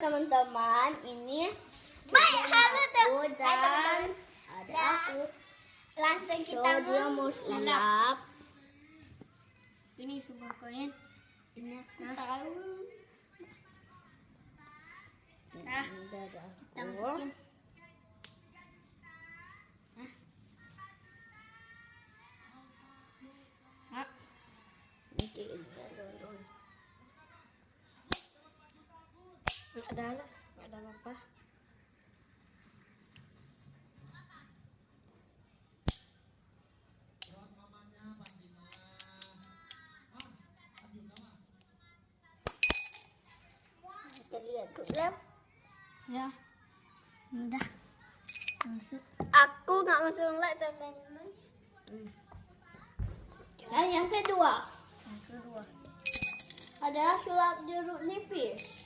Teman-teman, ini aku dan ada aku. Langsung kita Dia mau sulap. Ini sebuah koin. Ini aku Tahu. Nah, ada kita aku. masukin. Nah, Nanti ini dulu. nggak ada apa. Kita lihat dulu. Ya, udah masuk. Aku nggak masuk like teman-teman. Dan yang kedua Yang kedua. adalah sulap jeruk nipis.